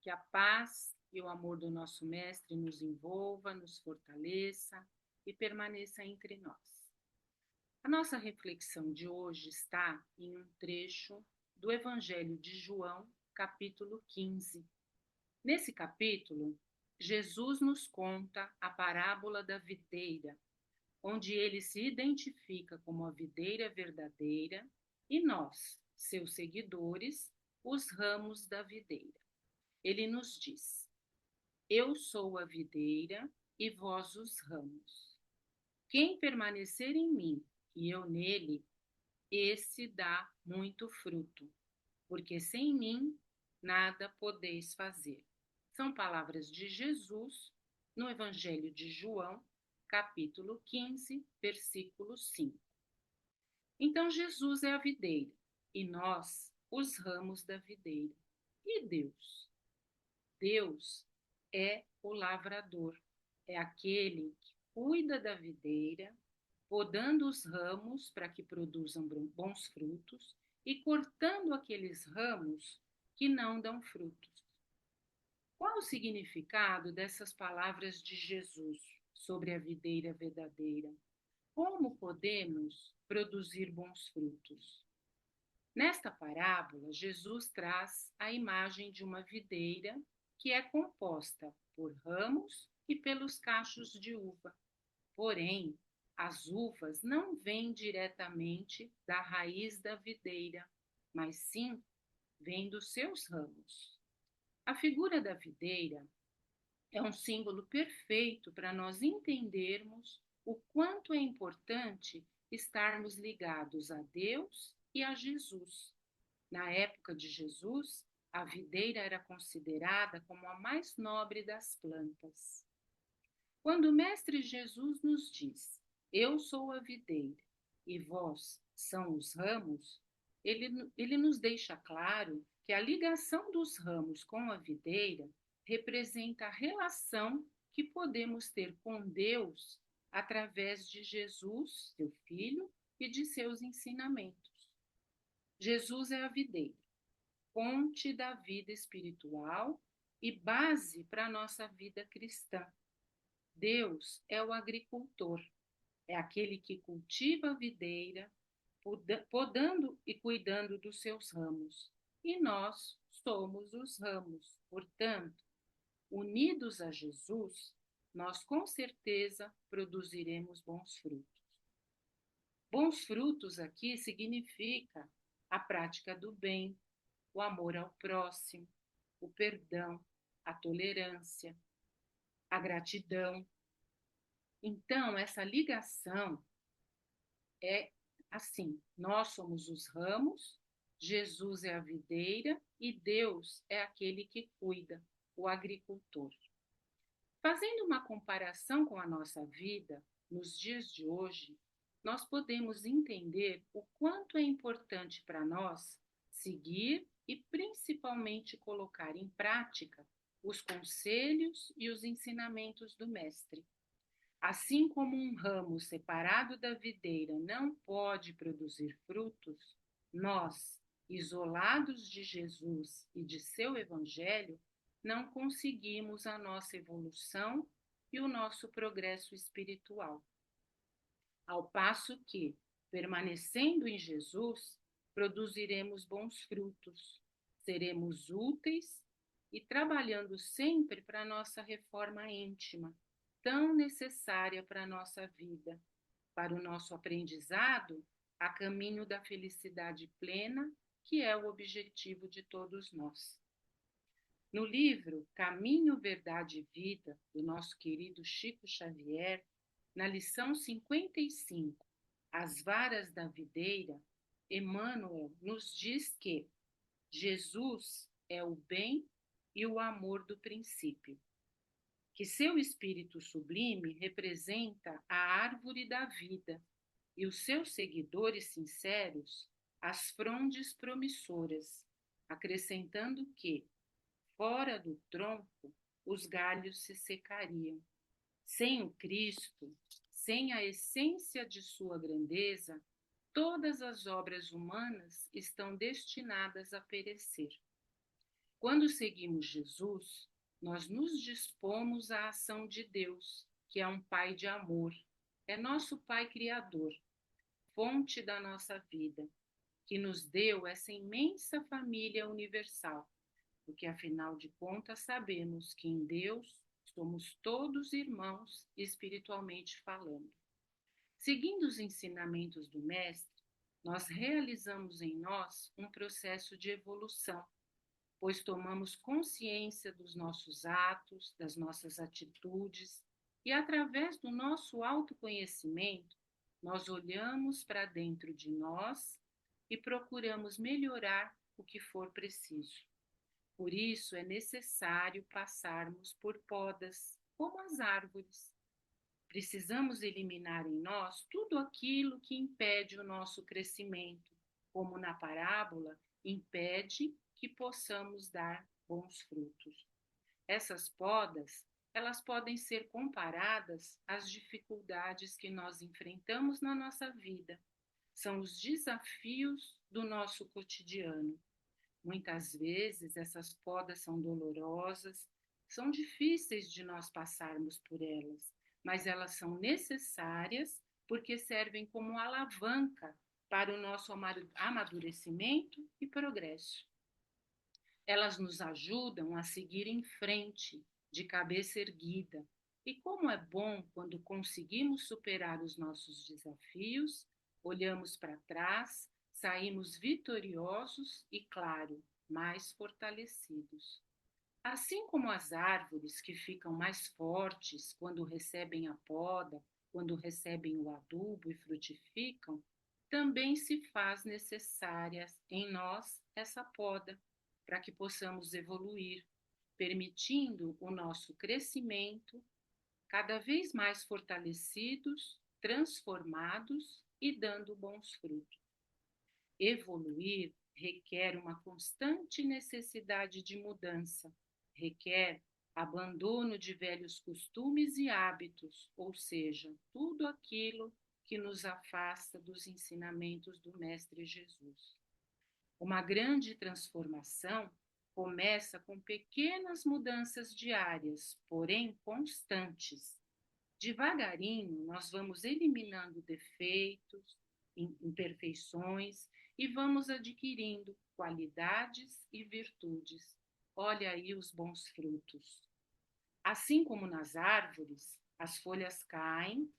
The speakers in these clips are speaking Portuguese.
Que a paz e o amor do nosso Mestre nos envolva, nos fortaleça e permaneça entre nós. A nossa reflexão de hoje está em um trecho do Evangelho de João, capítulo 15. Nesse capítulo, Jesus nos conta a parábola da videira, onde ele se identifica como a videira verdadeira e nós, seus seguidores, os ramos da videira. Ele nos diz: Eu sou a videira e vós os ramos. Quem permanecer em mim e eu nele, esse dá muito fruto, porque sem mim nada podeis fazer. São palavras de Jesus no Evangelho de João, capítulo 15, versículo 5. Então Jesus é a videira e nós os ramos da videira. E Deus? Deus é o lavrador, é aquele que cuida da videira, podando os ramos para que produzam bons frutos e cortando aqueles ramos que não dão frutos. Qual o significado dessas palavras de Jesus sobre a videira verdadeira? Como podemos produzir bons frutos? Nesta parábola, Jesus traz a imagem de uma videira que é composta por ramos e pelos cachos de uva. Porém, as uvas não vêm diretamente da raiz da videira, mas sim vêm dos seus ramos. A figura da videira é um símbolo perfeito para nós entendermos o quanto é importante estarmos ligados a Deus e a Jesus. Na época de Jesus, a videira era considerada como a mais nobre das plantas. Quando o Mestre Jesus nos diz: Eu sou a videira e vós são os ramos, ele nos deixa claro que a ligação dos ramos com a videira representa a relação que podemos ter com Deus através de Jesus, seu Filho, e de seus ensinamentos. Jesus é a videira, fonte da vida espiritual e base para a nossa vida cristã. Deus é o agricultor, é aquele que cultiva a videira, podando e cuidando dos seus ramos. E nós somos os ramos. Portanto, unidos a Jesus, nós com certeza produziremos bons frutos. Bons frutos aqui significa a prática do bem, o amor ao próximo, o perdão, a tolerância, a gratidão. Então, essa ligação é assim: nós somos os ramos, Jesus é a videira e Deus é aquele que cuida, o agricultor. Fazendo uma comparação com a nossa vida, nos dias de hoje, nós podemos entender o quanto é importante para nós seguir e principalmente colocar em prática os conselhos e os ensinamentos do Mestre. Assim como um ramo separado da videira não pode produzir frutos, nós, isolados de Jesus e de seu Evangelho, não conseguimos a nossa evolução e o nosso progresso espiritual. Ao passo que, permanecendo em Jesus, produziremos bons frutos, seremos úteis e trabalhando sempre para a nossa reforma íntima, tão necessária para a nossa vida, para o nosso aprendizado a caminho da felicidade plena, que é o objetivo de todos nós. No livro Caminho, Verdade e Vida, do nosso querido Chico Xavier, na lição 55, As Varas da Videira, Emmanuel nos diz que Jesus é o bem e o amor do princípio, que seu espírito sublime representa a árvore da vida e os seus seguidores sinceros as frondes promissoras, acrescentando que, fora do tronco, os galhos se secariam. Sem o Cristo, sem a essência de sua grandeza, todas as obras humanas estão destinadas a perecer. Quando seguimos Jesus, nós nos dispomos à ação de Deus, que é um Pai de amor, é nosso Pai Criador, fonte da nossa vida, que nos deu essa imensa família universal, porque afinal de contas sabemos que em Deus somos todos irmãos espiritualmente falando. Seguindo os ensinamentos do Mestre, nós realizamos em nós um processo de evolução, pois tomamos consciência dos nossos atos, das nossas atitudes, e através do nosso autoconhecimento, nós olhamos para dentro de nós e procuramos melhorar o que for preciso. Por isso é necessário passarmos por podas, como as árvores. Precisamos eliminar em nós tudo aquilo que impede o nosso crescimento, como na parábola, impede que possamos dar bons frutos. Essas podas, elas podem ser comparadas às dificuldades que nós enfrentamos na nossa vida. São os desafios do nosso cotidiano. Muitas vezes essas podas são dolorosas, são difíceis de nós passarmos por elas, mas elas são necessárias porque servem como alavanca para o nosso amadurecimento e progresso. Elas nos ajudam a seguir em frente, de cabeça erguida. E como é bom quando conseguimos superar os nossos desafios, olhamos para trás, saímos vitoriosos e, claro, mais fortalecidos. Assim como as árvores que ficam mais fortes quando recebem a poda, quando recebem o adubo e frutificam, também se faz necessária em nós essa poda, para que possamos evoluir, permitindo o nosso crescimento, cada vez mais fortalecidos, transformados e dando bons frutos. Evoluir requer uma constante necessidade de mudança, requer abandono de velhos costumes e hábitos, ou seja, tudo aquilo que nos afasta dos ensinamentos do Mestre Jesus. Uma grande transformação começa com pequenas mudanças diárias, porém constantes. Devagarinho, nós vamos eliminando defeitos, imperfeições e vamos adquirindo qualidades e virtudes. Olha aí os bons frutos. Assim como nas árvores, as folhas caem,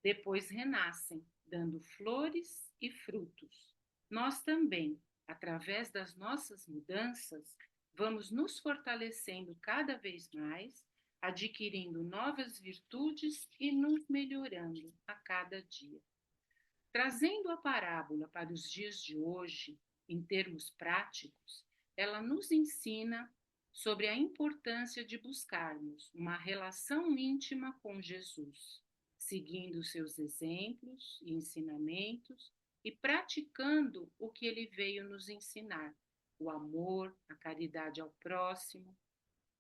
depois renascem, dando flores e frutos. Nós também, através das nossas mudanças, vamos nos fortalecendo cada vez mais, adquirindo novas virtudes e nos melhorando a cada dia. Trazendo a parábola para os dias de hoje, em termos práticos, ela nos ensina sobre a importância de buscarmos uma relação íntima com Jesus, seguindo seus exemplos e ensinamentos e praticando o que ele veio nos ensinar, o amor, a caridade ao próximo.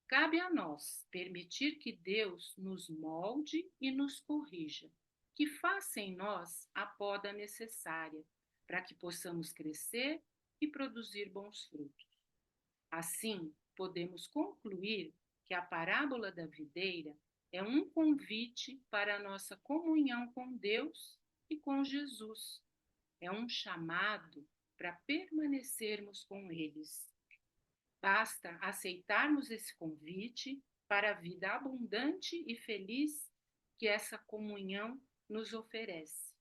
Cabe a nós permitir que Deus nos molde e nos corrija, que faça em nós a poda necessária para que possamos crescer e produzir bons frutos. Assim, podemos concluir que a parábola da videira é um convite para a nossa comunhão com Deus e com Jesus. É um chamado para permanecermos com eles. Basta aceitarmos esse convite para a vida abundante e feliz que essa comunhão nos oferece.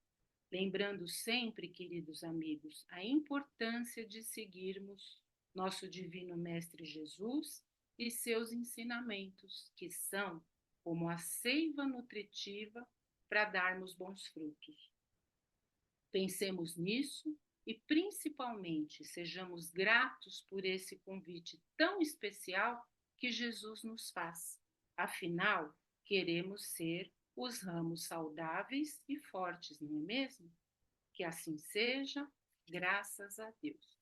Lembrando sempre, queridos amigos, a importância de seguirmos nosso Divino Mestre Jesus e seus ensinamentos, que são como a seiva nutritiva para darmos bons frutos. Pensemos nisso e, principalmente, sejamos gratos por esse convite tão especial que Jesus nos faz. Afinal, queremos ser os ramos saudáveis e fortes, não é mesmo? Que assim seja, graças a Deus.